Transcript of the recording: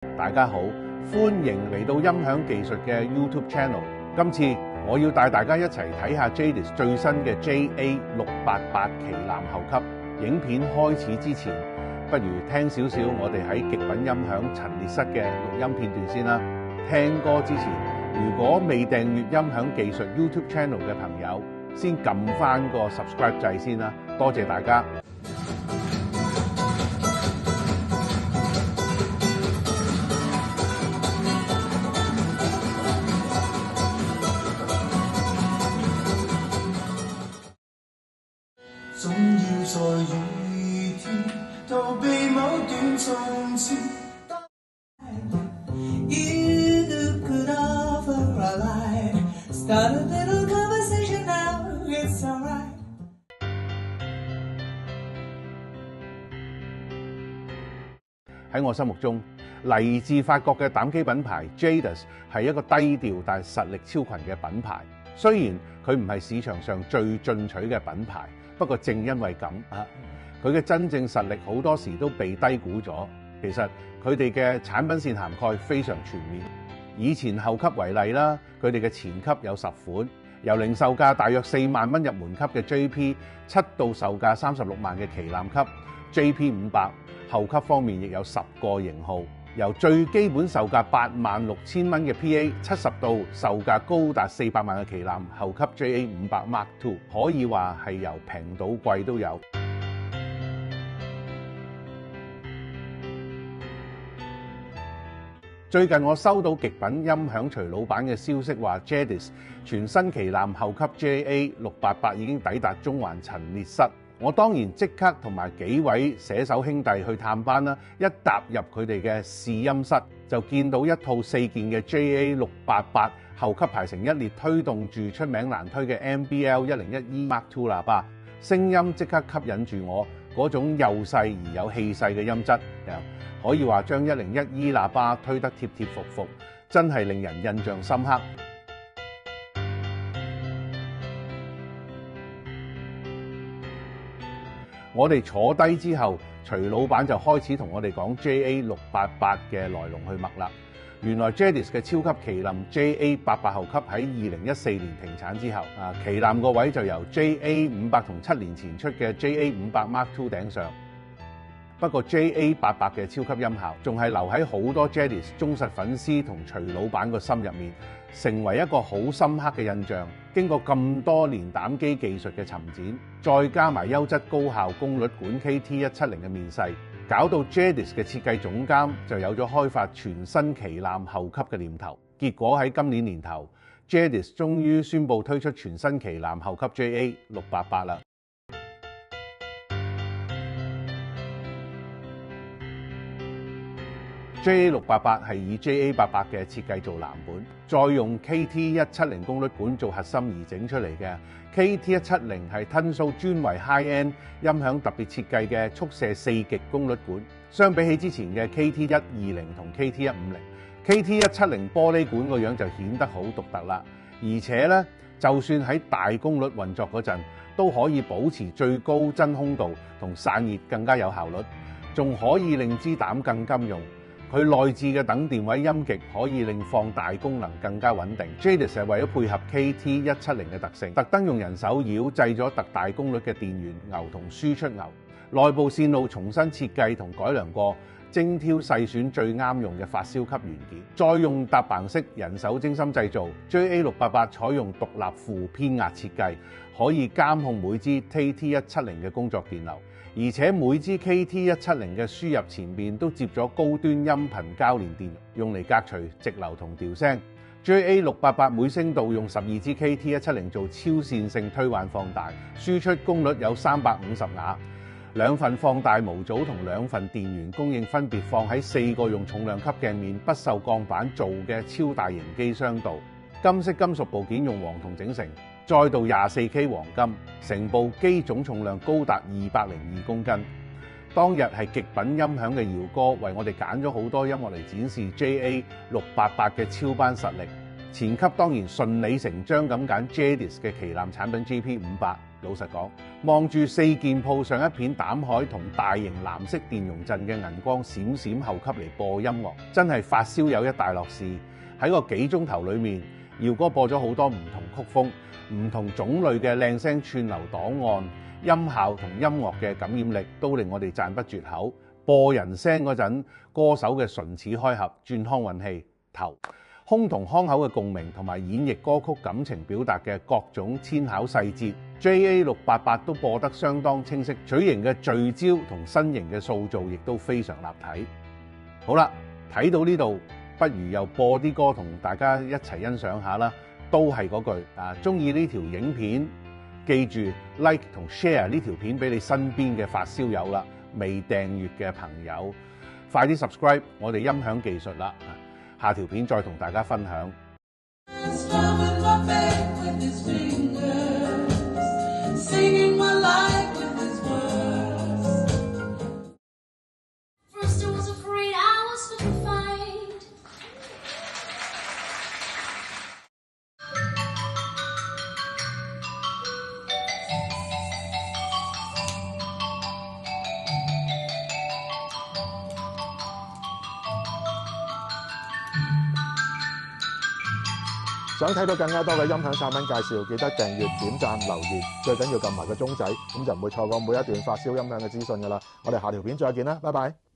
大家好，歡迎嚟到音響技術嘅 YouTube Channel。今次我要帶大家一齊睇下 Jadis 最新嘅 JA688旗艦後級。影片開始之前，不如聽少少我哋喺極品音響陳列室嘅錄音片段先啦。聽歌之前，如果未訂閱音響技術 YouTube Channel 嘅朋友，先撳翻個 subscribe 掣先啦。多謝大家。總要在雨天逃避某段從前。You could offer a light, start a little conversation now, it's alright. 喺我心目中，嚟自法國嘅膽機品牌 Jadis 係一個低調但實力超群嘅品牌。雖然佢唔係市場上最進取嘅品牌，不過正因為咁啊，佢嘅真正實力好多時都被低估咗。其實佢哋嘅產品線涵蓋非常全面。以前後級為例啦，佢哋嘅前級有10款，由零售價大約4萬蚊入門級嘅 JP7 到售價36萬嘅旗艦級 JP500。後級方面亦有10個型號，由最基本售價86,000蚊嘅 PA70到售價高達400萬嘅旗艦後級 JA500 Mark II， 可以話係由平到貴都有。最近我收到極品音響徐老闆嘅消息，話 Jadis 全新旗艦後級 JA688 已經抵達中環陳列室。我當然即刻同埋幾位寫手兄弟去探班啦。一踏入佢哋嘅試音室，就見到一套4件嘅 JA688 後級排成一列，推動住出名難推嘅 MBL 101E Mark II 喇叭，聲音即刻吸引住我嗰種幼細而有氣勢嘅音質，可以話將101E喇叭推得貼貼服服，真係令人印象深刻。我哋坐低之後，徐老闆就開始同我哋講 JA688 嘅來龍去脈啦。原來 Jadis 嘅超級旗艦 JA88 後級喺2014年停產之後，旗艦個位就由 JA500 同7年前出嘅 JA500 Mark II 頂上。不過 JA88 嘅超級音效仲係留喺好多 Jadis 忠實粉絲同徐老闆個心入面，成為一個好深刻嘅印象。經過咁多年膽機技術嘅尋展，再加埋優質高效功率管 KT170 嘅面世，搞到 Jadis 嘅設計總監就有咗開發全新旗艦後級嘅念頭。結果喺今年年頭 ，Jadis 終於宣布推出全新旗艦後級 JA688 啦。JA688 係以 JA88 嘅設計做藍本，再用 KT170 功率管做核心而整出嚟嘅。KT170 係吞數專為 high-end 音響特別設計嘅速射4極功率管，相比起之前嘅 KT120 同 KT150，KT170 玻璃管個樣就顯得好獨特啦。而且咧，就算喺大功率運作嗰陣，都可以保持最高真空度同散熱更加有效率，仲可以令支膽更金用。佢內置嘅等電位音極可以令放大功能更加穩定。Jadis 係為咗配合 KT170 嘅特性，特登用人手繞製咗特大功率嘅電源牛同輸出牛，內部線路重新設計同改良過，精挑細選最啱用嘅發燒級元件，再用搭棚式人手精心製造。JA688 採用獨立負偏壓設計，可以監控每支 KT170 嘅工作電流。而且每支 KT170 嘅輸入前面都接咗高端音頻交連電，用嚟隔除直流同調聲。JA688 每聲道用12支 KT170 做超線性推幻放大，輸出功率有350瓦。2份放大模組同2份電源供應分別放喺4個用重量級鏡面不鏽鋼板做嘅超大型機箱度，金色金屬部件用黃銅整成。再到 24K 黃金，成部機總重量高達202公斤。當日係極品音響嘅姚哥為我哋揀咗好多音樂嚟展示 JA688 嘅超班實力。前級當然順理成章咁揀 Jadis 嘅旗艦產品 JP500，老實講，望住4件鋪上一片膽海同大型藍色電容陣嘅銀光閃閃後級嚟播音樂，真係發燒友一大樂事。喺個幾鐘頭裏面，耀哥播咗好多唔同曲風、唔同種類嘅靚聲串流檔案，音效同音樂嘅感染力都令我哋讚不絕口。播人聲嗰陣，歌手嘅唇齒開合、轉腔運氣、頭、胸同腔口嘅共鳴，同埋演繹歌曲感情表達嘅各種纖巧細節 ，JA688 都播得相當清晰，取型嘅聚焦同身形嘅塑造亦都非常立體。好啦，睇到呢度，不如又播啲歌同大家一齊欣賞下啦。都係嗰句啊，中意呢條影片，記住 like 同 share 呢條片俾你身邊嘅發燒友啦。未訂閱嘅朋友，快啲 subscribe 我哋音響技術啦！下條片再同大家分享。想睇到更加多嘅音響產品介紹，記得訂閱、點讚、留言，最緊要撳埋個鐘仔，咁就唔會錯過每一段發燒音響嘅資訊㗎啦。我哋下條片再見啦，拜拜。